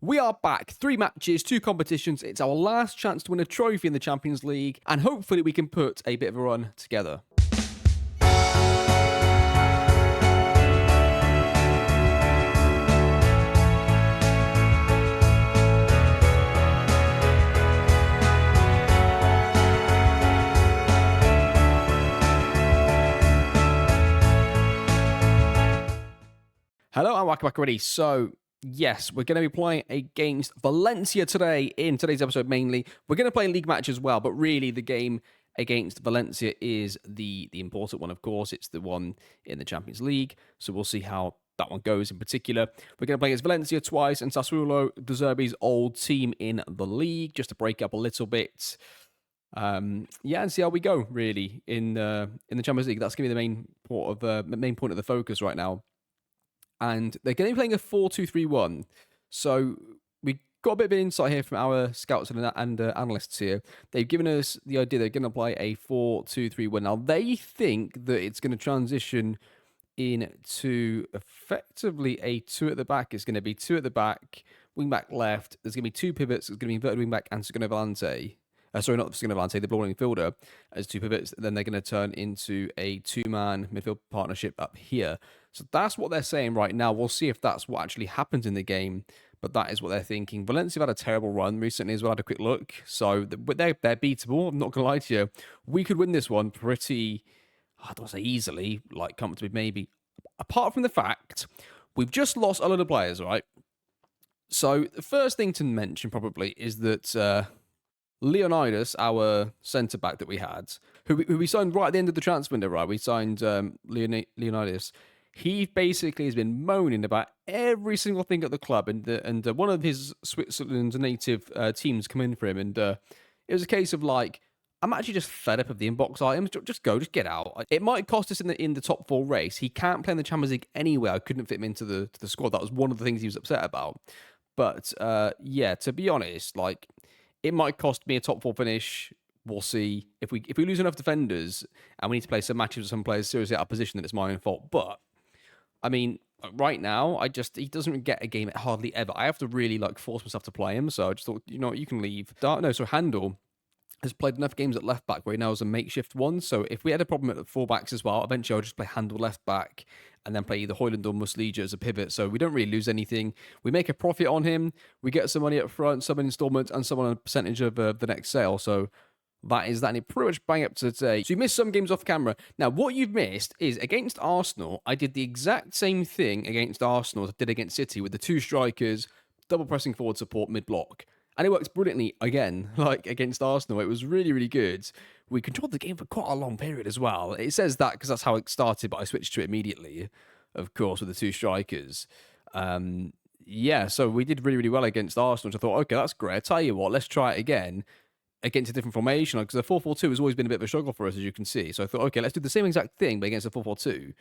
We are back. 3 matches, 2 competitions. It's our last chance to win a trophy in the Champions League, and hopefully we can put a bit of a run together. Hello, and welcome back already. So, yes, we're going to be playing against Valencia today in today's episode mainly. We're going to play a league match as well, but really the game against Valencia is the important one, of course. It's the one in the Champions League, so we'll see how that one goes in particular. We're going to play against Valencia twice and Sassuolo, De Zerbi's old team in the league, just to break up a little bit. And see how we go, really, in the Champions League. That's going to be the main point of the focus right now. And they're going to be playing a 4-2-3-1. So we got a bit of insight here from our scouts and analysts here. They've given us the idea they're going to play a 4-2-3-1. Now, they think that it's going to transition into effectively a 2 at the back. It's going to be 2 at the back, wing back left. There's going to be 2 pivots. There's going to be inverted wing back and Segundo Volante. Sorry, not Segundo Volante, the ball fielder as 2 pivots. Then they're going to turn into a 2-man midfield partnership up here. So that's what they're saying right now. We'll see if that's what actually happens in the game, but that is what they're thinking. Valencia have had a terrible run recently as well. I had a quick look. So they're beatable. I'm not going to lie to you. We could win this one pretty, I don't want to say easily, like comfortably maybe. Apart from the fact, we've just lost a lot of players, right? So the first thing to mention probably is that Leonidas, our centre-back that we had, who we signed right at the end of the transfer window, right? We signed Leonidas. He basically has been moaning about every single thing at the club, and one of his Switzerland's native teams come in for him, and it was a case of like, I'm actually just fed up of the inbox items. Just get out. It might cost us in the top 4 race. He can't play in the Champions League anyway. I couldn't fit him into the squad. That was one of the things he was upset about. But to be honest, like, it might cost me a top 4 finish. We'll see. If we lose enough defenders and we need to play some matches with some players seriously out of position, then it's my own fault. But I mean, right now, he doesn't get a game hardly ever. I have to really force myself to play him. So I just thought, you can leave. So Handel has played enough games at left back where he now is a makeshift one. So if we had a problem at the fullbacks as well, eventually I'll just play Handel left back and then play either Højlund or Muslija as a pivot. So we don't really lose anything. We make a profit on him. We get some money up front, some installments, and some on a percentage of the next sale. So that is that, and it pretty much bang up to today. So you missed some games off camera. Now, what you've missed is against Arsenal, I did the exact same thing against Arsenal as I did against City with the 2 strikers, double pressing forward support mid-block. And it works brilliantly again, like against Arsenal. It was really, really good. We controlled the game for quite a long period as well. It says that because that's how it started, but I switched to it immediately, of course, with the 2 strikers. So we did really, really well against Arsenal. So I thought, okay, that's great. I tell you what, let's try it again against a different formation, because the 4-4-2 has always been a bit of a struggle for us, as you can see. So I thought, okay, let's do the same exact thing, but against a 4-4-2.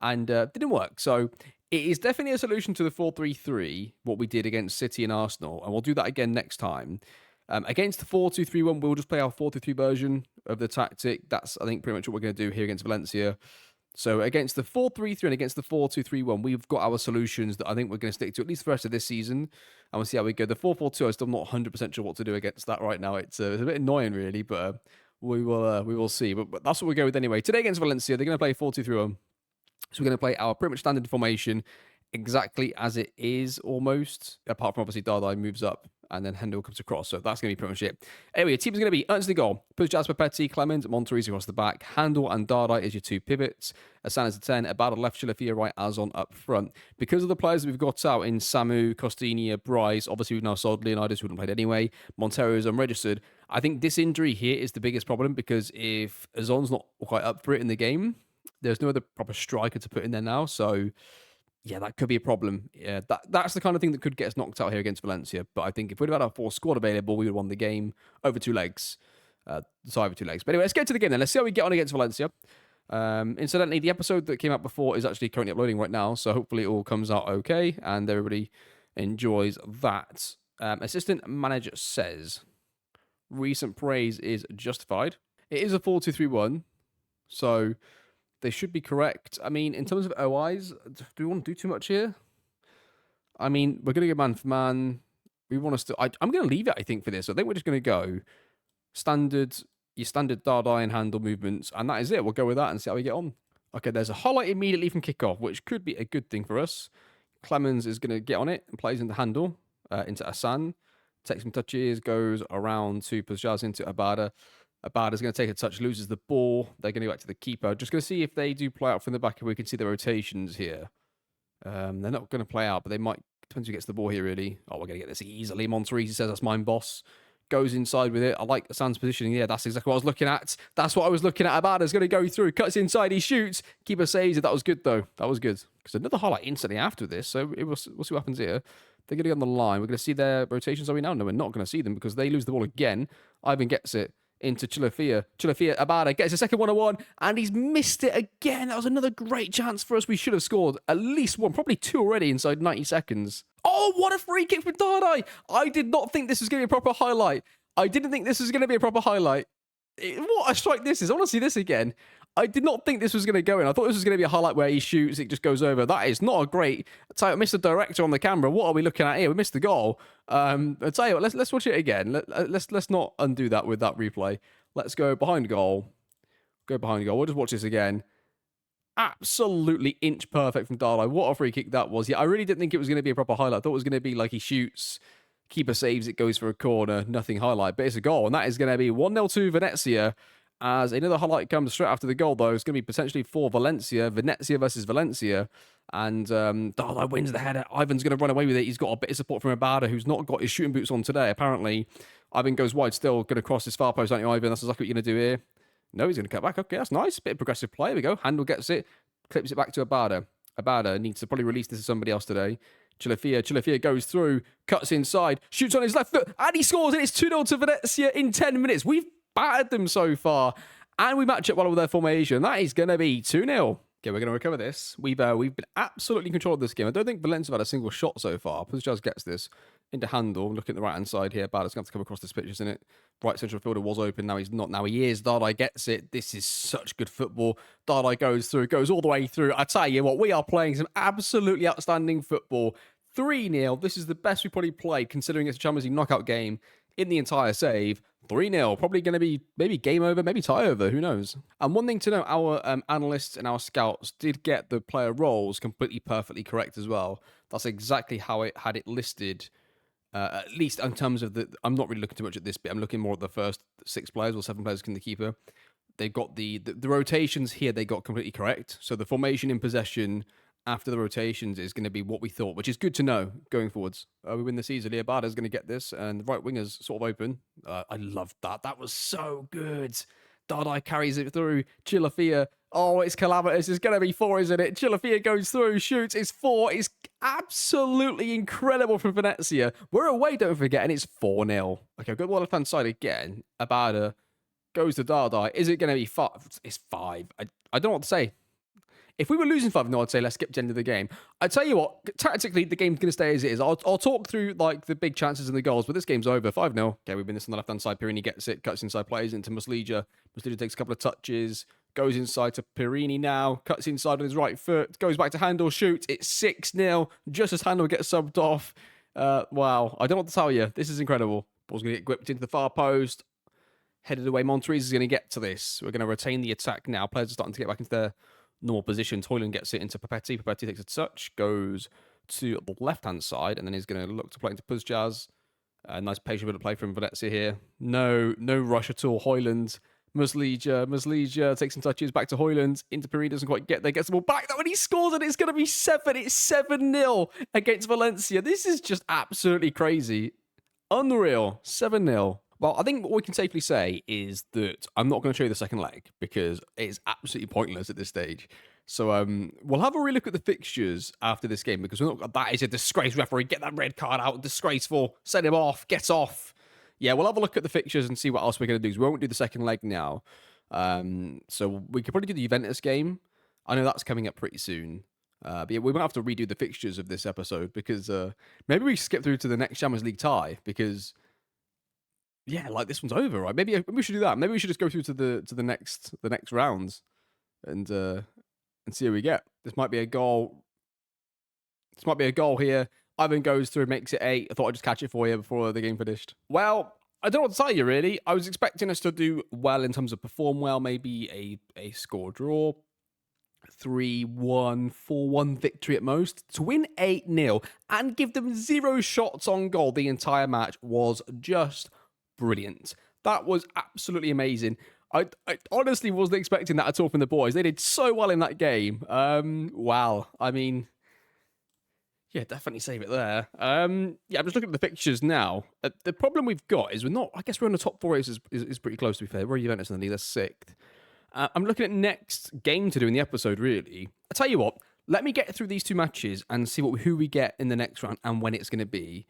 And didn't work. So it is definitely a solution to the 4-3-3, what we did against City and Arsenal, and we'll do that again next time. Against the 4-2-3-1, we'll just play our 4-3-3 version of the tactic. That's, I think, pretty much what we're going to do here against Valencia. So against the 4-3-3 and against the 4-2-3-1, we've got our solutions that I think we're going to stick to at least for the rest of this season. And we'll see how we go. The 4-4-2, I'm still not 100% sure what to do against that right now. It's a bit annoying, really, but we will see. But that's what we go with anyway. Today against Valencia, they're going to play 4-2-3-1. So we're going to play our pretty much standard formation exactly as it is, almost. Apart from, obviously, Dardai moves up and then Hendel comes across. So that's going to be pretty much it. Anyway, your team's going to be Ernst in the goal. Push Jasper Petty, Clement, Monterese across the back. Handel and Dardai is your 2 pivots. Asan is the 10. Abad left, Chilafia right, Azon up front. Because of the players that we've got out in Samu, Costinia, Bryce, obviously we've now sold Leonidas, who wouldn't played anyway. Montero is unregistered. I think this injury here is the biggest problem, because if Azon's not quite up for it in the game, there's no other proper striker to put in there now. So yeah, that could be a problem. Yeah, that's the kind of thing that could get us knocked out here against Valencia. But I think if we'd have had our 4 squad available, we would have won the game over 2 legs. Over 2 legs. But anyway, let's get to the game then. Let's see how we get on against Valencia. Incidentally, the episode that came out before is actually currently uploading right now. So hopefully it all comes out okay and everybody enjoys that. Assistant manager says, recent praise is justified. It is a 4-2-3-1. So they should be correct. I mean, in terms of OIs, do we want to do too much here? I mean, we're going to go man for man. we want us to... I'm going to leave it, I think, for this. I think we're just going to go your standard Dardai and handle movements, and that is it. We'll go with that and see how we get on. Okay, there's a highlight immediately from kickoff, which could be a good thing for us. Clemens is going to get on it and plays into handle, into Asan. Takes some touches, goes around to Pujaz into Abada. Abada's going to take a touch, loses the ball. They're going to go back to the keeper. Just going to see if they do play out from the back, if we can see the rotations here. They're not going to play out, but they might. Depends who gets the ball here, really. Oh, we're going to get this easily. Monterese says that's mine, boss. Goes inside with it. I like Asan's positioning. Yeah, that's exactly what I was looking at. That's what I was looking at. Abada's going to go through. Cuts inside. He shoots. Keeper saves it. That was good, though. That was good. Because another highlight instantly after this. So we'll see what happens here. They're going to get on the line. We're going to see their rotations. Are we now? No, we're not going to see them because they lose the ball again. Ivan gets it into Chilafia. Chilafia, Abada gets a second 1-on-1, and he's missed it again. That was another great chance for us. We should have scored at least one, probably two already inside 90 seconds. Oh, what a free kick from Dardai. I did not think this was going to be a proper highlight. I didn't think this was going to be a proper highlight. What a strike this is. I want to see this again. I did not think this was going to go in. I thought this was going to be a highlight where he shoots, it just goes over. That is not a great... I missed the director on the camera. What are we looking at here? We missed the goal. I'll tell you what, let's watch it again. Let's not undo that with that replay. Let's go behind goal. Go behind goal. We'll just watch this again. Absolutely inch perfect from Dardai. What a free kick that was. Yeah, I really didn't think it was going to be a proper highlight. I thought it was going to be like he shoots, keeper saves, it goes for a corner, nothing highlight. But it's a goal, and that is going to be 1-0 to Venezia. As another highlight comes straight after the goal, though, it's going to be potentially for Valencia. Venezia versus Valencia. And Dardai wins the header. Ivan's going to run away with it. He's got a bit of support from Abada, who's not got his shooting boots on today, apparently. Ivan goes wide still, going to cross his far post, aren't you, Ivan? That's exactly what you're going to do here. No, he's going to cut back. Okay, that's nice. Bit of progressive play. There we go. Handle gets it. Clips it back to Abada. Abada needs to probably release this to somebody else today. Chilafia goes through, cuts inside, shoots on his left foot, and he scores, and it's 2-0 to Venezia in 10 minutes. We've battered them so far, and we match up well with their formation. That is going to be 2-0. Okay, we're going to recover this. We've been absolutely in control of this game. I don't think Valencia have had a single shot so far. Puzjaz gets this into handle. Looking at the right-hand side here. Bada's going to have to come across this pitch, isn't it? Right central fielder was open. Now he's not. Now he is. Dardai gets it. This is such good football. Dardai goes through. Goes all the way through. I tell you what, we are playing some absolutely outstanding football. 3-0. This is the best we probably played, considering it's a Champions League knockout game in the entire save. 3-0. Probably going to be maybe game over, maybe tie over. Who knows? And one thing to note, our analysts and our scouts did get the player roles completely perfectly correct as well. That's exactly how it had it listed. At least in terms of the... I'm not really looking too much at this bit. I'm looking more at the first 6 players or 7 players in the keeper. They've got the rotations here, they got completely correct. So the formation in possession after the rotations is going to be what we thought, which is good to know going forwards. We win this easily. Abada's going to get this, and the right winger's sort of open. I loved that. That was so good. Dardai carries it through. Chilafia. Oh, it's calamitous. It's going to be 4, isn't it? Chilafia goes through, shoots. It's 4. It's absolutely incredible from Venezia. We're away, don't forget, and it's 4-0. Okay, I've got the left-hand side again. Abada goes to Dardai. Is it going to be 5? It's 5. I don't know what to say. If we were losing 5-0, I'd say let's skip to the end of the game. I tell you what, tactically, the game's going to stay as it is. I'll talk through like the big chances and the goals, but this game's over. 5-0. Okay, we've been this on the left-hand side. Pirini gets it, cuts inside, plays into Muslija. Muslija takes a couple of touches, goes inside to Pirini now, cuts inside on his right foot, goes back to Handel, shoots. It's 6-0, just as Handel gets subbed off. Wow, I don't know what to tell you. This is incredible. Ball's going to get whipped into the far post. Headed away. Monterese is going to get to this. We're going to retain the attack now. Players are starting to get back into their normal position. Hoyland gets it into Papetti. Papetti takes a touch, goes to the left-hand side, and then he's going to look to play into Puzjaz. Nice patient bit of play from Venezia here. No rush at all. Hoyland, Muslija takes some touches, back to Hoyland. Into Pirini, doesn't quite get there, gets the ball back. That when he scores, and it's going to be 7. It's 7-0 against Valencia. This is just absolutely crazy. Unreal. 7-0. Well, I think what we can safely say is that I'm not going to show you the second leg because it's absolutely pointless at this stage. So we'll have a relook at the fixtures after this game because that is a disgrace, referee. Get that red card out. Disgraceful. Send him off. Get off. Yeah, we'll have a look at the fixtures and see what else we're going to do. So we won't do the second leg now. So we could probably do the Juventus game. I know that's coming up pretty soon. But yeah, we might have to redo the fixtures of this episode because maybe we skip through to the next Champions League tie because... yeah, like this one's over, right? Maybe we should do that. Maybe we should just go through to the next rounds and see how we get. This might be a goal. This might be a goal here. Ivan goes through, makes it 8. I thought I'd just catch it for you before the game finished. Well, I don't know what to tell you, really. I was expecting us to do well in terms of perform well, maybe a score draw, 3-1, 4-1 victory at most. To win 8-0 and give them 0 shots on goal the entire match was just brilliant. That was absolutely amazing. I honestly wasn't expecting that at all from the boys. They did so well in that game. Wow. I mean, yeah, definitely save it there. Yeah, I'm just looking at the fixtures now. The problem we've got is I guess we're in the top 4 is pretty close, to be fair. We're Juventus in the league, that's 6th. I'm looking at next game to do in the episode, really. I tell you what, let me get through these 2 matches and see who we get in the next round and when it's going to be.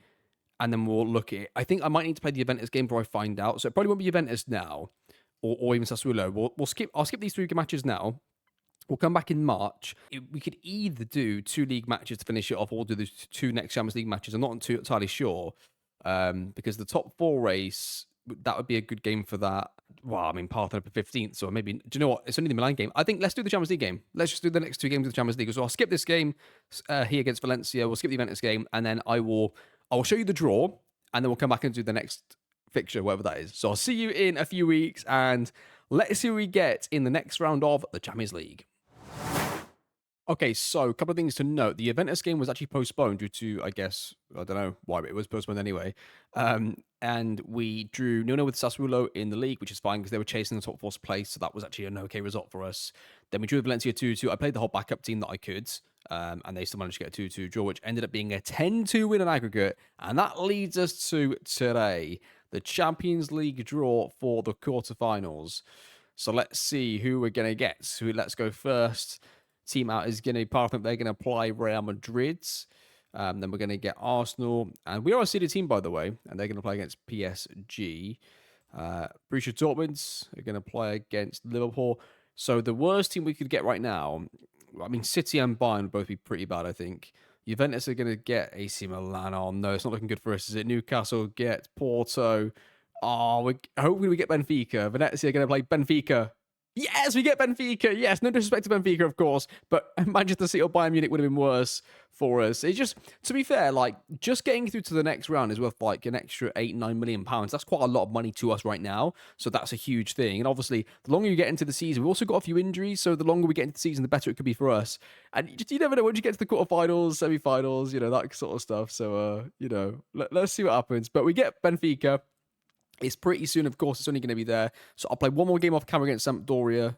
And then we'll look at it. I think I might need to play the Juventus game before I find out. So it probably won't be Juventus now, or even Sassuolo. I'll skip these 3 matches now. We'll come back in March. We could either do 2 league matches to finish it off, or do the 2 next Champions League matches. I'm not entirely sure, because the top 4 race, that would be a good game for that. Well, I mean, Parthenon up 15th, so maybe, do you know what? It's only the Milan game. I think let's do the Champions League game. Let's just do the next 2 games of the Champions League. So I'll skip this game here against Valencia. We'll skip the Juventus game, and then I will show you the draw, and then we'll come back and do the next fixture, whatever that is. So I'll see you in a few weeks, and let's see who we get in the next round of the Champions League. Okay, so a couple of things to note. The Juventus game was actually postponed due to, I guess, I don't know why, but it was postponed anyway. And we drew 0-0 with Sassuolo in the league, which is fine because they were chasing the top 4 place, so that was actually an okay result for us. Then we drew with Valencia 2-2. I played the whole backup team that I could, and they still managed to get a 2-2 draw, which ended up being a 10-2 win on aggregate. And that leads us to today, the Champions League draw for the quarterfinals. So let's see who we're going to get. So let's go first. Team out is going to be Parthenon. They're going to play Real Madrid. Then we're going to get Arsenal. And we are a seeded team, by the way. And they're going to play against PSG. Borussia Dortmund are going to play against Liverpool. So the worst team we could get right now, I mean, City and Bayern would both be pretty bad, I think. Juventus are going to get AC Milan. Oh, no, it's not looking good for us, is it? Newcastle get Porto. Oh, hopefully we get Benfica. Venezia are going to play Benfica. Yes, we get Benfica. Yes, no disrespect to Benfica, of course, but Manchester City or Bayern Munich would have been worse for us. It's just, to be fair, like, just getting through to the next round is worth, like, an extra £8-9 million. That's quite a lot of money to us right now, so that's a huge thing. And obviously, the longer you get into the season, we've also got a few injuries, so the longer we get into the season, the better it could be for us. And you never know when you get to the quarterfinals, semi-finals, that sort of stuff. So, let's see what happens. But we get Benfica. It's pretty soon, of course. It's only going to be there. So I'll play one more game off camera against Sampdoria.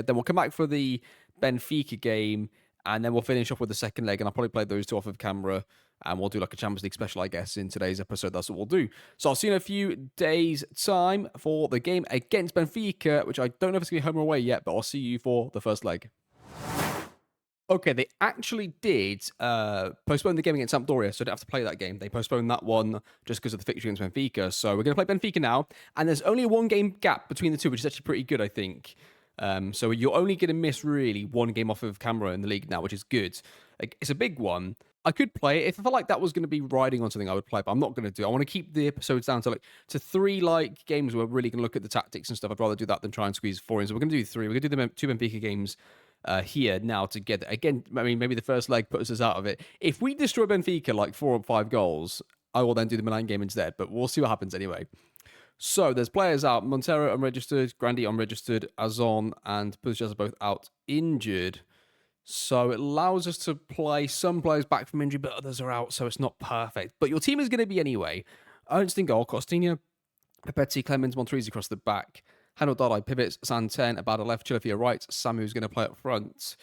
Then we'll come back for the Benfica game. And then we'll finish off with the second leg. And I'll probably play those 2 off of camera. And we'll do like a Champions League special, I guess, in today's episode. That's what we'll do. So I'll see you in a few days' time for the game against Benfica, which I don't know if it's going to be home or away yet. But I'll see you for the first leg. Okay, they actually did postpone the game against Sampdoria, so I don't have to play that game. They postponed that one just because of the fixture against Benfica. So we're going to play Benfica now, and there's only a 1-game gap between the 2, which is actually pretty good, I think. So you're only going to miss, really, 1 game off of camera in the league now, which is good. It's a big one. I could play it. If I felt like that was going to be riding on something, I would play, but I'm not going to do it. I want to keep the episodes down to 3 games where we're really going to look at the tactics and stuff. I'd rather do that than try and squeeze 4 in. So we're going to do 3. We're going to do the 2 Benfica games here now together. Again, I mean, maybe the first leg puts us out of it. If we destroy Benfica 4 or 5 goals, I will then do the Milan game instead, but we'll see what happens anyway. So there's players out. Montero unregistered, Grandi unregistered, Azon and Puzjas are both out injured. So it allows us to play some players back from injury, but others are out, so it's not perfect. But your team is going to be anyway. Ernst in goal, Costinha, Pepetti, Clemens, Montrese across the back. Hanno Dardai pivots, Santen, Abada left, Chilafia right, Samu's going to play up front.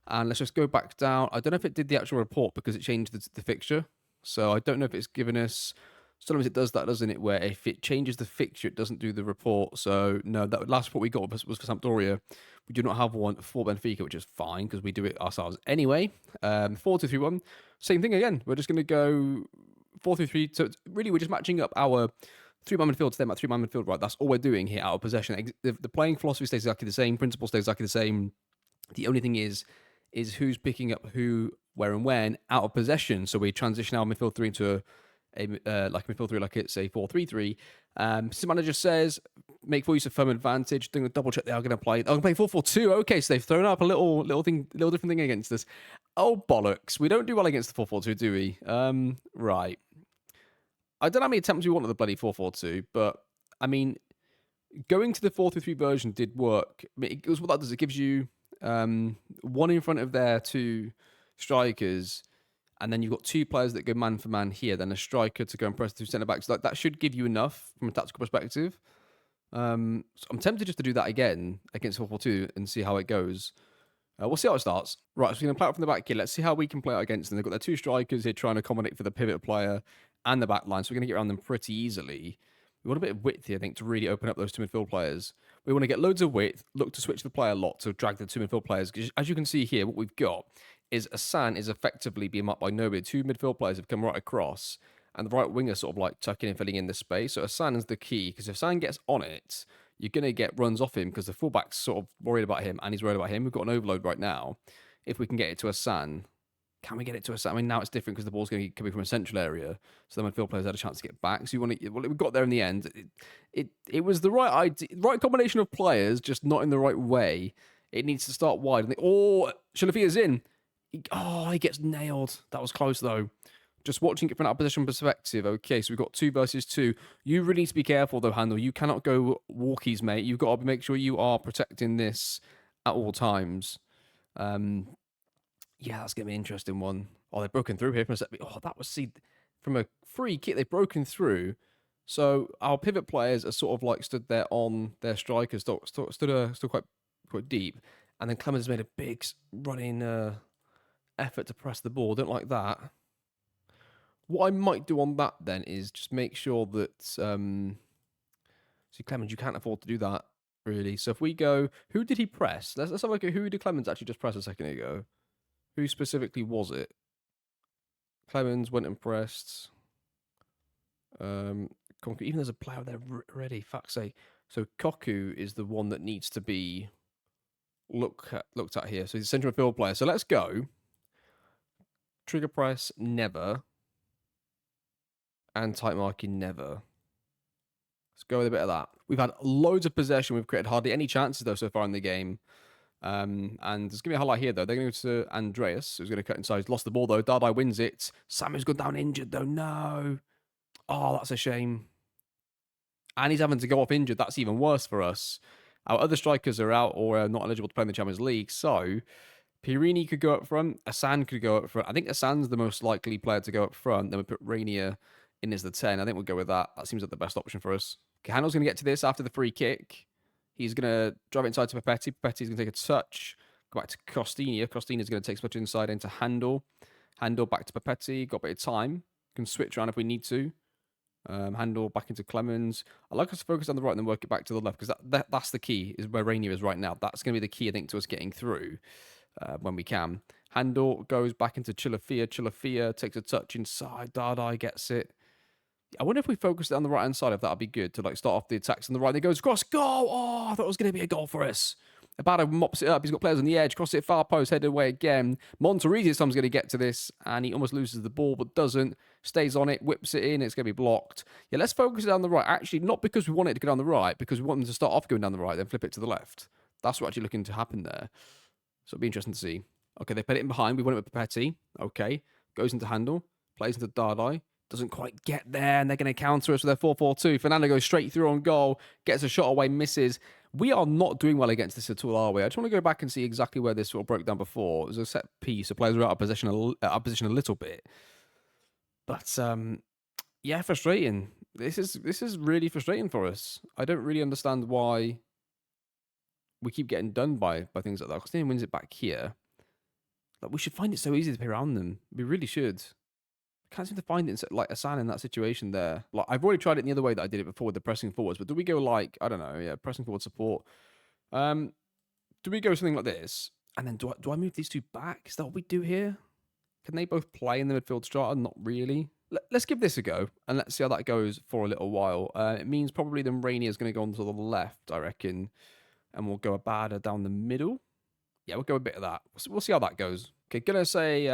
And let's just go back down. I don't know if it did the actual report because it changed the fixture. So I don't know if it's given us... Sometimes it does that, doesn't it? Where if it changes the fixture, it doesn't do the report. So no, that last report we got was for Sampdoria. We do not have one for Benfica, which is fine because we do it ourselves anyway. 4-2-3-1. Same thing again. We're just going to go 4-3-3. So really, we're just matching up our 3-man midfield to them at 3-man midfield, right? That's all we're doing here out of possession. The playing philosophy stays exactly the same. Principle stays exactly the same. The only thing is who's picking up who, where, and when out of possession. So we transition our midfield 3 into a midfield 3 like it's a 4-3-3. System manager says make full use of firm advantage. Doing a double check, they are going to play. Oh, play 4-4-2. Okay, so they've thrown up a little different thing against us. Oh bollocks! We don't do well against the 4-4-2, do we? Right. I don't know how many attempts we want at the bloody 4-4-2, but I mean, going to the 4-3-3 version did work. I mean, it was what that does. It gives you one in front of their two strikers, and then you've got two players that go man for man here, then a striker to go and press through centre backs. Like that should give you enough from a tactical perspective. So I'm tempted just to do that again against 4-4-2 and see how it goes. We'll see how it starts. Right, so we're going to play out from the back here. Let's see how we can play out against them. They've got their two strikers here trying to accommodate for the pivot player and the back line, so we're going to get around them pretty easily. We want a bit of width here, I think, to really open up those two midfield players. We want to get loads of width, look to switch the play a lot to drag the two midfield players. Because as you can see here, what we've got is Asan is effectively being marked by nobody. Two midfield players have come right across, and the right winger sort of like tucking and filling in the space. So Asan is the key, because if Asan gets on it, you're going to get runs off him because the fullback's sort of worried about him, and he's worried about him. We've got an overload right now. If we can get it to Asan, can we get it to Asan? I mean, now it's different because the ball's going to be coming from a central area, so the midfield players had a chance to get back. So you want to, well, we got there in the end. It was the right idea, right combination of players, just not in the right way. It needs to start wide. And Shalafia's in. He gets nailed. That was close though. Just watching it from an opposition perspective. Okay, so we've got 2 versus 2. You really need to be careful though, Handel. You cannot go walkies, mate. You've got to make sure you are protecting this at all times. Yeah, that's going to be an interesting one. Oh, they've broken through here from a set. Oh, that was from a free kick. They've broken through. So our pivot players are sort of like stood there on their strikers, stood quite deep. And then Clemens made a big running effort to press the ball. Don't like that. What I might do on that then is just make sure that... see, Clemens, you can't afford to do that, really. So if we go... Who did he press? Let's have a look at who did Clemens actually just press a second ago. Who specifically was it? Clemens went and pressed. Even there's a player there ready. Fuck's sake. So Koku is the one that needs to be looked at here. So he's a central midfield player. So let's go. Trigger press, never. And tight marking, never. Let's go with a bit of that. We've had loads of possession. We've created hardly any chances, though, so far in the game. And there's going to be a highlight here, though. They're going to go to Andreas, who's going to cut inside. He's lost the ball, though. Dardai wins it. Samu's gone down injured, though. No. Oh, that's a shame. And he's having to go off injured. That's even worse for us. Our other strikers are out or are not eligible to play in the Champions League. So, Pirini could go up front. Asan could go up front. I think Asan's the most likely player to go up front. Then we put Rainier in as the 10. I think we'll go with that. That seems like the best option for us. Handel's going to get to this after the free kick. He's going to drive it inside to Papetti. Papetti's going to take a touch. Go back to Costina. Costina's going to take a touch inside into Handel. Handel back to Papetti. Got a bit of time. Can switch around if we need to. Handel back into Clemens. I like us to focus on the right and then work it back to the left, because that's the key, is where Rainier is right now. That's going to be the key, I think, to us getting through when we can. Handel goes back into Chilafia. Chilafia takes a touch inside. Dardai gets it. I wonder if we focused it on the right-hand side, if that'd be good to like start off the attacks on the right. And it goes across, goal! Oh, I thought it was going to be a goal for us. Abado mops it up. He's got players on the edge. Cross it far post, headed away again. Monterrey this time's going to get to this, and he almost loses the ball, but doesn't. Stays on it, whips it in. It's going to be blocked. Yeah, let's focus it on the right. Actually, not because we want it to go down the right, because we want them to start off going down the right, then flip it to the left. That's what's actually looking to happen there. So it'll be interesting to see. Okay, they put it in behind. We want it with Papetti. Okay, goes into Handel, plays into Dardai. Doesn't quite get there, and they're going to counter us with their 4-4-2. Fernando goes straight through on goal, gets a shot away, misses. We are not doing well against this at all, are we? I just want to go back and see exactly where this sort of broke down before. It was a set piece, so players were out of position a little bit. But, yeah, frustrating. This is really frustrating for us. I don't really understand why we keep getting done by things like that. Costine wins it back here. Like, we should find it so easy to play around them. We really should. Can't seem to find it like Asan in that situation there. Like, I've already tried it in the other way that I did it before with the pressing forwards, but do we go like, I don't know, yeah, pressing forward support. Do we go something like this? And then do I move these two back? Is that what we do here? Can they both play in the midfield strata? Not really. Let's give this a go, and let's see how that goes for a little while. It means probably then Rainier is going to go onto the left, I reckon, and we'll go Abada down the middle. Yeah, we'll go a bit of that. We'll see how that goes. Okay, gonna say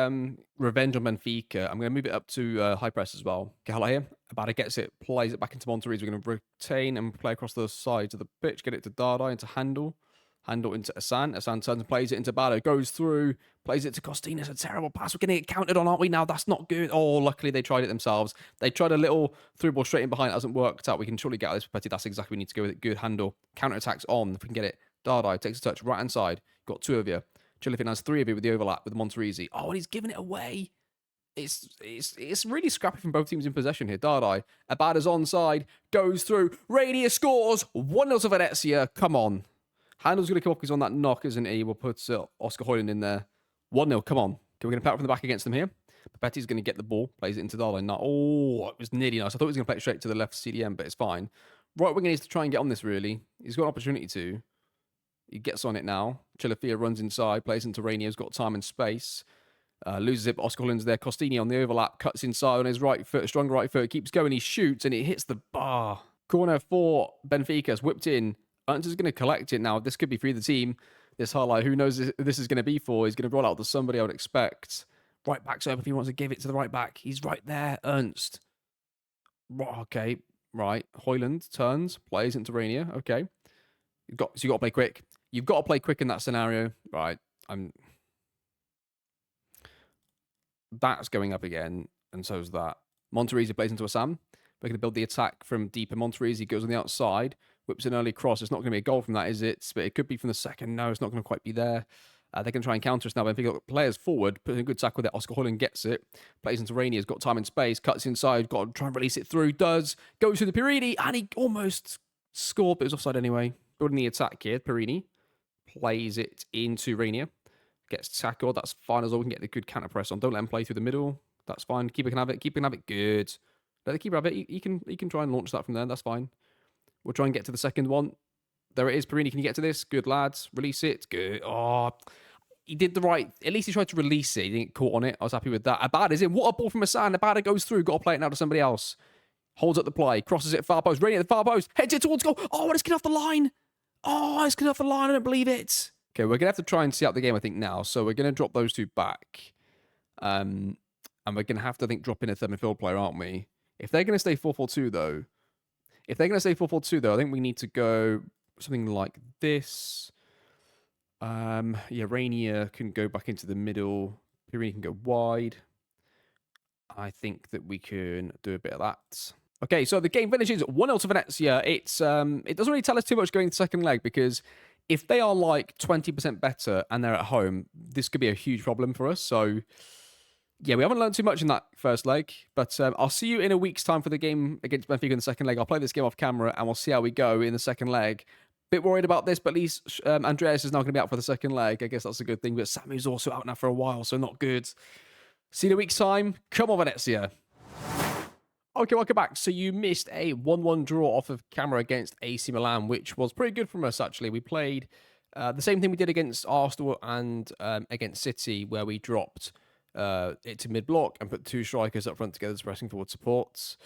revenge on Benfica. I'm gonna move it up to high press as well. Gala here. Abada gets it, plays it back into Monterrey. We're gonna retain and play across the sides of the pitch. Get it to Dardai into Handel. Handel into Asan. Asan turns and plays it into Abada. Goes through, plays it to Costina. It's a terrible pass. We're gonna get counted on, aren't we? Now that's not good. Oh, luckily they tried it themselves. They tried a little through ball straight in behind. It hasn't worked out. We can surely get out of this Petit. That's exactly what we need to go with it. Good handle. Counter attacks on. If we can get it. Dardai takes a touch right hand side. Got two of you. Chilifin has three of you with the overlap with Monterrey. Oh, and he's giving it away. It's really scrappy from both teams in possession here. Dardai, Abada's onside, goes through. Rania scores. 1-0 to Venezia. Come on. Handel's going to come up. He's on that knock, isn't he? We'll put Oscar Hoyland in there. 1-0. Come on. Okay, we're going to pat from the back against them here. Papetti's going to get the ball. Plays it into Dardai. Now, oh, it was nearly nice. I thought he was going to play it straight to the left CDM, but it's fine. Right winger needs to try and get on this, really. He's got an opportunity to. He gets on it now. Chilafia runs inside, plays into Rainier, has got time and space. Loses it, but Oscar Holland's there. Costini on the overlap, cuts inside on his right foot, strong right foot, keeps going, he shoots, and it hits the bar. Corner for Benfica's whipped in. Ernst is going to collect it now. This could be for either team. This highlight, who knows who this is going to be for? He's going to roll out to somebody I would expect. Right back's open if he wants to give it to the right back. He's right there, Ernst. Okay, right. Hoyland turns, plays into Rainier. Okay. So you got to play quick. You've got to play quick in that scenario. Right. That's going up again, and so is that. Monterrey plays into a Sam. We're going to build the attack from deeper. Monterrey goes on the outside, whips an early cross. It's not going to be a goal from that, is it? But it could be from the second. No, it's not going to quite be there. They're going to try and counter us now. Benfica got players forward, putting a good tackle there. Oscar Holland gets it. Plays into Rainier. Has got time and space. Cuts inside. Got to try and release it through. Does. Goes through the Perini, and he almost scored, but it was offside anyway. Building the attack here. Perini plays it into Rainier. Gets tackled. That's fine as well. We can get the good counter press on. Don't let him play through the middle. That's fine. Keeper can have it. Keeper can have it. Good. Let the keeper have it. He can try and launch that from there. That's fine. We'll try and get to the second one. There it is. Perini, can you get to this? Good, lads. Release it. Good. Oh, he did the right. At least he tried to release it. He didn't get caught on it. I was happy with that. Abada is in. What a ball from Asan. Abada goes through. Got to play it now to somebody else. Holds up the play. Crosses it far post. Rainier at the far post. Heads it towards goal. Oh, it's getting off the line. Oh, it's getting off the line. I don't believe it. Okay, we're going to have to try and see out the game, I think, now. So we're going to drop those two back. And we're going to have to, I think, drop in a third midfield player, aren't we? If they're going to stay 4-4-2, though. I think we need to go something like this. Yeah, Rainier can go back into the middle. Pirini can go wide. I think that we can do a bit of that. Okay, so the game finishes 1-0 to Venezia. It doesn't really tell us too much going to the second leg, because if they are like 20% better and they're at home, this could be a huge problem for us. So, yeah, we haven't learned too much in that first leg, but I'll see you in a week's time for the game against Benfica in the second leg. I'll play this game off camera and we'll see how we go in the second leg. Bit worried about this, but at least Andreas is now going to be out for the second leg. I guess that's a good thing, but Samu's also out now for a while, so not good. See you in a week's time. Come on, Venezia. Okay, welcome back. So you missed a 1-1 draw off of camera against AC Milan, which was pretty good from us, actually. We played the same thing we did against Arsenal and against City, where we dropped it to mid-block and put two strikers up front together as pressing forward supports.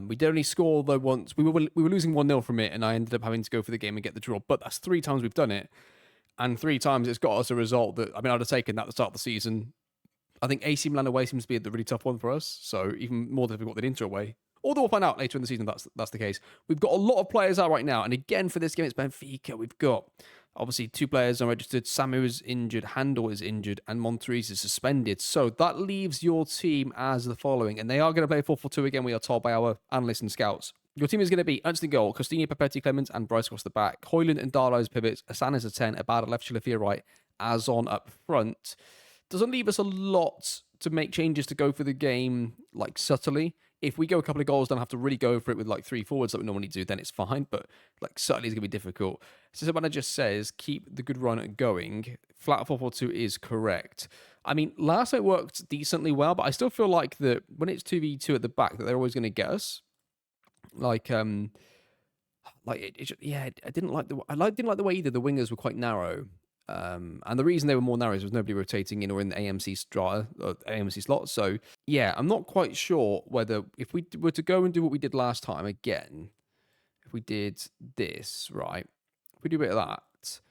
We did only score, though, once. We were losing 1-0 from it, and I ended up having to go for the game and get the draw. But that's 3 times we've done it. And 3 times it's got us a result that, I mean, I'd have taken that at the start of the season. I think AC Milan away seems to be the really tough one for us, so even more difficult than Inter away. Although we'll find out later in the season if that's the case. We've got a lot of players out right now, and again for this game it's Benfica. We've got obviously 2 players unregistered. Samu is injured, Handel is injured, and Monterrey is suspended. So that leaves your team as the following, and they are going to play 4-4-2 again, we are told by our analysts and scouts. Your team is going to be Ernst in goal, Costini, Papetti, Clemens, and Bryce across the back. Hoyland and Darlow as pivots, Asan is a 10, Abada left, Chilafia right, Azon up front. Doesn't leave us a lot to make changes to go for the game, like, subtly. If we go a couple of goals, don't have to really go for it with, like, 3 forwards that we normally do, then it's fine. But, like, subtly is going to be difficult. So Savannah just says, keep the good run going. Flat 4-4-2 is correct. I mean, last night worked decently well, but I still feel like that when it's 2v2 at the back, that they're always going to get us. I didn't like the way either the wingers were quite narrow. And the reason they were more narrow is there was nobody rotating in or in the AMC slot. So, yeah, I'm not quite sure whether if we were to go and do what we did last time again, if we did this, right, if we do a bit of that,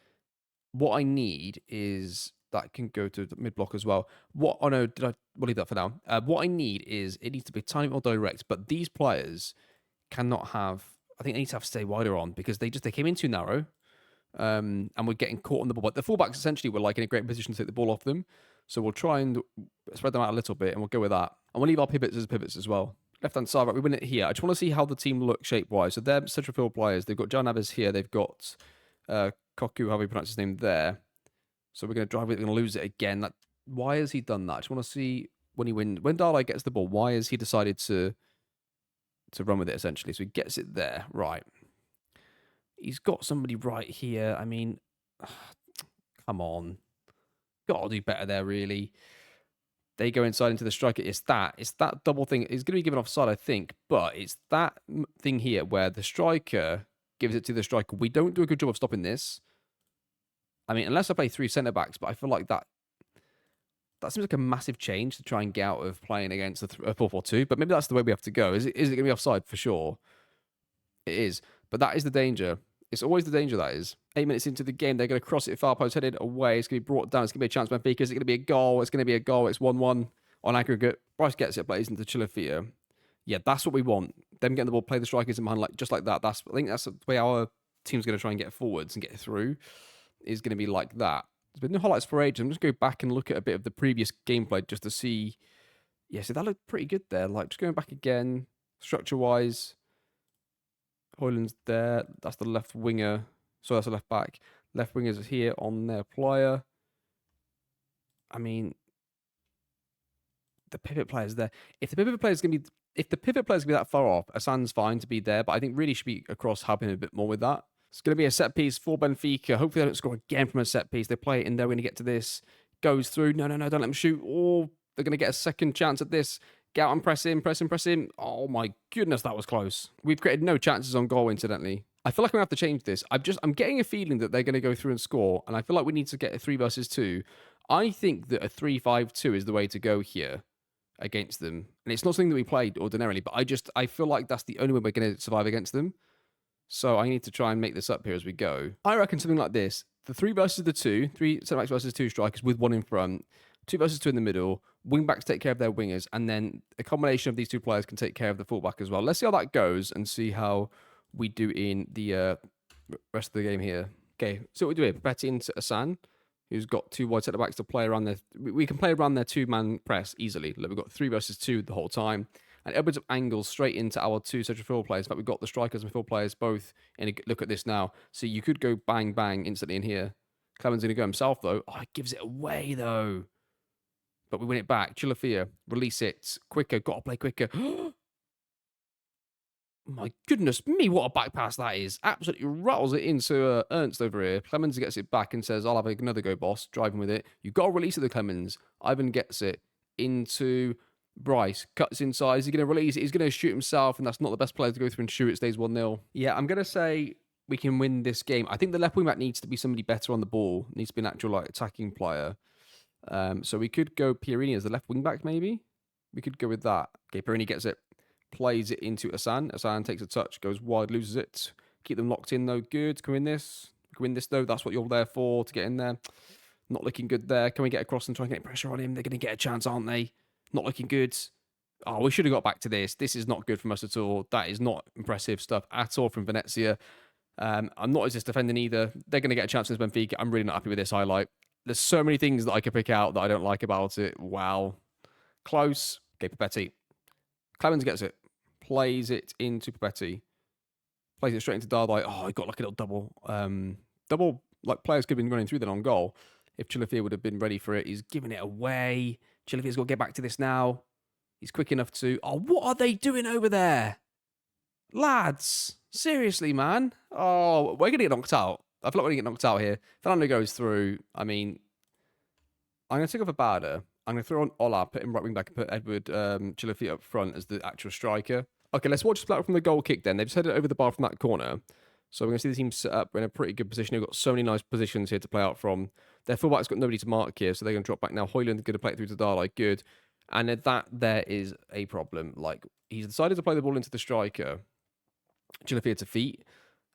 what I need is that can go to the mid block as well. What? Oh no, we'll leave that for now. What I need is it needs to be a tiny bit more direct, but these players cannot have. I think they need to have to stay wider on because they came in too narrow, and we're getting caught on the ball. But the fullbacks essentially were like in a great position to take the ball off them, so we'll try and spread them out a little bit, and we'll go with that. And we'll leave our pivots as pivots as well. Left hand side, right, we win it here. I just want to see how the team look shape wise. So they're central field players. They've got Jan Naves here. They've got Koku, how we pronounce his name there. So we're going to drive it. We're going to lose it again. Why has he done that? I just want to see when he wins. When Darlai gets the ball, why has he decided to run with it, essentially? So he gets it there. Right. He's got somebody right here. I mean, come on. Got to do better there, really. They go inside into the striker. It's that double thing. It's going to be given offside, I think. But it's that thing here where the striker gives it to the striker. We don't do a good job of stopping this. I mean, unless I play 3 centre-backs, but I feel like that seems like a massive change to try and get out of playing against a 4-4-2, but maybe that's the way we have to go. Is it going to be offside? For sure. It is. But that is the danger. It's always the danger, that is. 8 minutes into the game, they're going to cross it far post, headed away. It's going to be brought down. It's going to be a chance for Benfica. Is it going to be a goal? It's going to be a goal. It's 1-1 on aggregate. Bryce gets it, plays into Chilafia. Yeah, that's what we want. Them getting the ball, play the strikers in behind, just like that. I think that's the way our team's going to try and get forwards and get through. Is going to be like that. There's been no highlights for ages. I'm just going to go back and look at a bit of the previous gameplay just to see. Yeah, so that looked pretty good there. Like, just going back again, structure-wise. Hoyland's there. That's the left winger. So that's the left back. Left wingers here on their player. I mean, the pivot player's there. If the pivot player's going to be that far off, Asan's fine to be there, but I think really should be across helping a bit more with that. It's going to be a set piece for Benfica. Hopefully they don't score again from a set piece. They play it in there. We're going to get to this. Goes through. No, don't let them shoot. Oh, they're going to get a second chance at this. Get out and press in. Oh my goodness, that was close. We've created no chances on goal, incidentally. I feel like I'm going to have to change this. I'm getting a feeling that they're going to go through and score, and I feel like we need to get a 3 versus 2. I think that a 3-5-2 is the way to go here against them. And it's not something that we played ordinarily, but I feel like that's the only way we're going to survive against them. So I need to try and make this up here as we go. I reckon something like this. The 3 versus the 2. 3 centre-backs versus 2 strikers with 1 in front. 2 versus 2 in the middle. Wing-backs take care of their wingers. And then a combination of these 2 players can take care of the fullback as well. Let's see how that goes and see how we do in the rest of the game here. Okay, so what we do here. Pepetti into Asan, who's got 2 wide centre-backs to play around their... We can play around their 2-man press easily. Look, we've got 3 versus 2 the whole time. And upwards of angles straight into our 2 central field players. In fact, we've got the strikers and field players both in a look at this now. So you could go bang, bang instantly in here. Clement's going to go himself, though. Oh, it gives it away, though. But we win it back. Chilafia, release it. Quicker, got to play quicker. My goodness me, what a back pass that is. Absolutely rattles it into Ernst over here. Clemens gets it back and says, I'll have another go, boss. Driving with it. You've got to release it to Clemens. Ivan gets it into... Bryce cuts inside. Is he going to release it? He's going to shoot himself, and that's not the best player to go through and shoot. It stays 1-0. Yeah, I'm going to say we can win this game. I think the left wing back needs to be somebody better on the ball. Needs to be an actual attacking player. So we could go Pierini as the left wing back, maybe. We could go with that. Okay, Pierini gets it, plays it into Asan. Asan takes a touch, goes wide, loses it. Keep them locked in though. Good. Can we win this? Can we win this though? That's what you're there for, to get in there. Not looking good there. Can we get across and try and get pressure on him? They're going to get a chance, aren't they? Not looking good. Oh, we should have got back to this. This is not good from us at all. That is not impressive stuff at all from Venezia. I'm not as this defending either. They're going to get a chance against Benfica. I'm really not happy with this highlight. There's so many things that I could pick out that I don't like about it. Wow. Close. Okay, Pepetti. Clemens gets it. Plays it into Pepetti. Plays it straight into Dardai. Oh, he got like a little double. Double, like players could have been running through that on goal. If Chilafia would have been ready for it. He's giving it away. Chilafia's got to get back to this now. He's quick enough to... Oh, what are they doing over there? Lads. Seriously, man. Oh, we're going to get knocked out. I feel like we're going to get knocked out here. Fernando goes through. I mean, I'm going to take off Abada. I'm going to throw on Ola, put him right wing back, and put Edward Chilafia up front as the actual striker. Okay, let's watch this from the goal kick then. They've just headed over the bar from that corner. So we're going to see the team set up in a pretty good position. They've got so many nice positions here to play out from. Their fullback's got nobody to mark here, so they're going to drop back now. Hoyland going to play it through to Darlai. Good. And that there is a problem. Like, he's decided to play the ball into the striker. Chilafia to feet.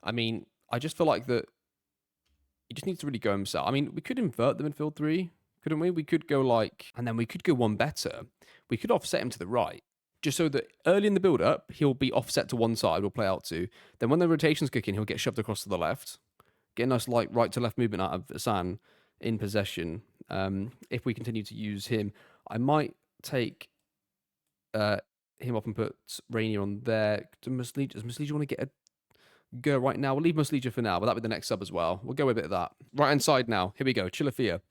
I mean, I just feel like that he just needs to really go himself. I mean, we could invert the midfield 3. couldn't we? We could go like, and then we could go one better. We could offset him to the right, just so that early in the build-up, he'll be offset to one side, we'll play out to. Then when the rotation's kicking, he'll get shoved across to the left. Get a nice like right to left movement out of Hassan in possession. If we continue to use him, I might take him off and put Rainier on there. Does Muslija want to get a go right now? We'll leave Muslija for now, but that'll be the next sub as well. We'll go with a bit of that. Right hand side now. Here we go. Chilafia.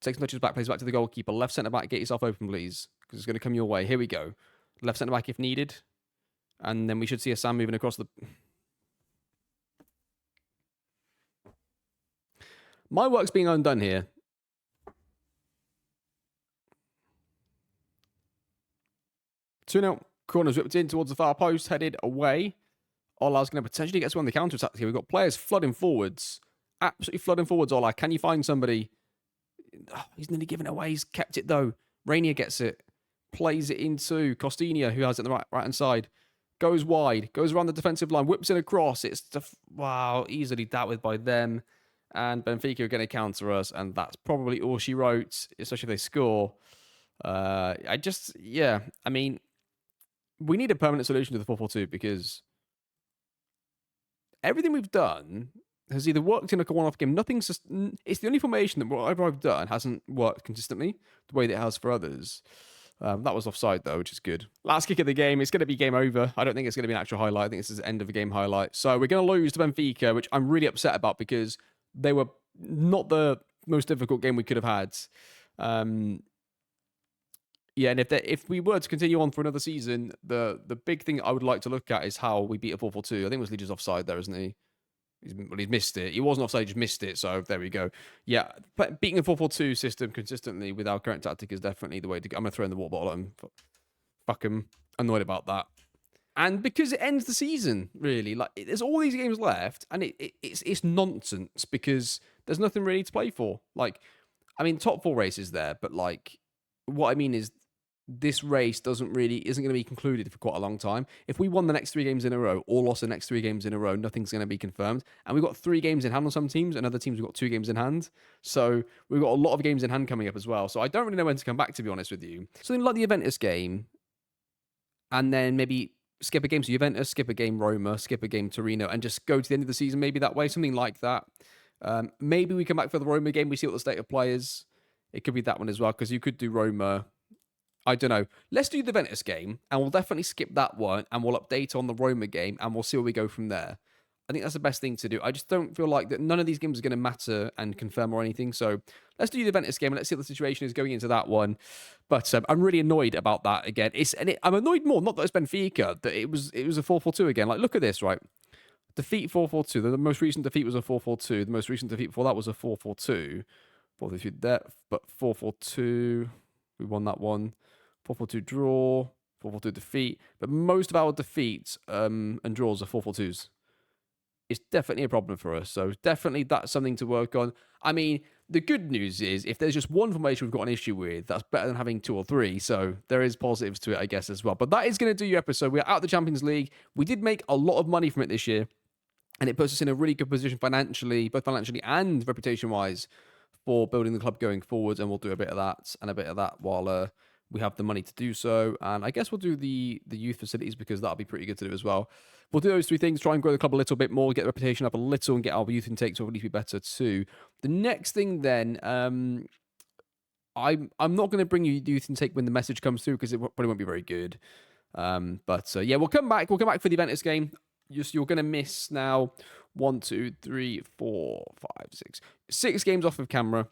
Takes touches back, plays back to the goalkeeper. Left centre back, get yourself open, please, because it's going to come your way. Here we go. Left centre back if needed. And then we should see a Sam moving across the... My work's being undone here. Two now. Corners whipped in towards the far post, headed away. Ola's going to potentially get us on the counter-attack here. We've got players flooding forwards. Absolutely flooding forwards, Ola. Can you find somebody? Oh, he's nearly given it away. He's kept it, though. Rainier gets it. Plays it into Costinha, who has it on the right-hand side. Goes wide. Goes around the defensive line. Whips it across. It's, wow, easily dealt with by them. And Benfica are going to counter us. And that's probably all she wrote, especially if they score. I mean, we need a permanent solution to the 4-4-2 because everything we've done has either worked in like a one-off game. It's the only formation that whatever I've done hasn't worked consistently the way that it has for others. That was offside though, which is good. Last kick of the game. It's going to be game over. I don't think it's going to be an actual highlight. I think this is the end of the game highlight. So we're going to lose to Benfica, which I'm really upset about because they were not the most difficult game we could have had. Yeah, and if we were to continue on for another season, the big thing I would like to look at is how we beat a 4-4-2. I think Wesley just offside there, isn't he? He's missed it. He wasn't offside, he just missed it. So there we go. Yeah, beating a 4-4-2 system consistently with our current tactic is definitely the way to go. I'm going to throw in the water bottle at him. Fuck him. Annoyed about that. And because it ends the season, really. Like, there's all these games left, and it's nonsense because there's nothing really to play for. Like, I mean, top 4 race is there, but like, what I mean is this race isn't going to be concluded for quite a long time. If we won the next 3 games in a row or lost the next 3 games in a row, nothing's going to be confirmed. And we've got 3 games in hand on some teams, and other teams we've got 2 games in hand. So we've got a lot of games in hand coming up as well. So I don't really know when to come back, to be honest with you. Something like the Juventus game, and then maybe skip a game to Juventus, skip a game Roma, skip a game Torino, and just go to the end of the season maybe that way, something like that. Maybe we come back for the Roma game, we see what the state of play is. It could be that one as well, because you could do Roma. I don't know. Let's do the Ventus game, and we'll definitely skip that one, and we'll update on the Roma game, and we'll see where we go from there. I think that's the best thing to do. I just don't feel like that none of these games are going to matter and confirm or anything, so let's do the Ventus game, and let's see what the situation is going into that one. But I'm really annoyed about that again. I'm annoyed more, not that it's Benfica, that it was a 4-4-2 again. Like, look at this, right? Defeat 4-4-2. The most recent defeat was a 4-4-2. The most recent defeat before that was a 4-4-2. 4-3 depth, but 4-4-2. We won that one. 4-4-2 draw, 4-4-2 defeat. But most of our defeats and draws are 4-4-2s. It's definitely a problem for us. So definitely that's something to work on. I mean, the good news is if there's just one formation we've got an issue with, that's better than having 2 or 3. So there is positives to it, I guess, as well. But that is going to do your episode. We're out of the Champions League. We did make a lot of money from it this year. And it puts us in a really good position financially, both financially and reputation-wise, for building the club going forward. And we'll do a bit of that and a bit of that while we have the money to do so. And I guess we'll do the youth facilities because that'll be pretty good to do as well. We'll do those 3 things, try and grow the club a little bit more, get the reputation up a little, and get our youth intake to at least be better too. The next thing then, I'm not going to bring you youth intake when the message comes through because it probably won't be very good. Yeah, we'll come back. We'll come back for the Juventus game. You're going to miss now 1, 2, 3, 4, 5, 6 games off of camera.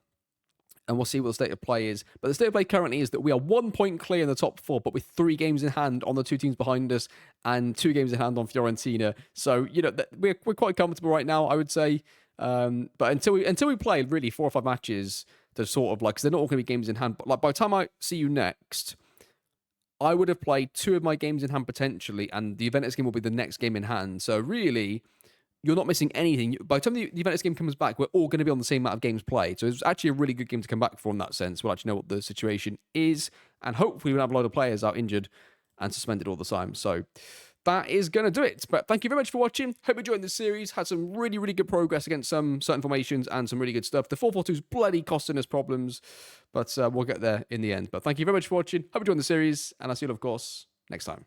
And we'll see what the state of play is. But the state of play currently is that we are 1 point clear in the top 4, but with 3 games in hand on the 2 teams behind us and 2 games in hand on Fiorentina. So, you know, we're quite comfortable right now, I would say. But until we play really 4 or 5 matches to sort of like, because they're not all going to be games in hand. But like by the time I see you next, I would have played 2 of my games in hand potentially, and the Juventus game will be the next game in hand. So really, you're not missing anything. By the time the Juventus game comes back, we're all going to be on the same amount of games played. So it's actually a really good game to come back for in that sense. We'll actually know what the situation is. And hopefully we'll have a lot of players out injured and suspended all the time. So that is going to do it. But thank you very much for watching. Hope you enjoyed this series. Had some really, really good progress against some certain formations and some really good stuff. The 4-4-2 is bloody costing us problems, but we'll get there in the end. But thank you very much for watching. Hope you enjoyed the series, and I'll see you, of course, next time.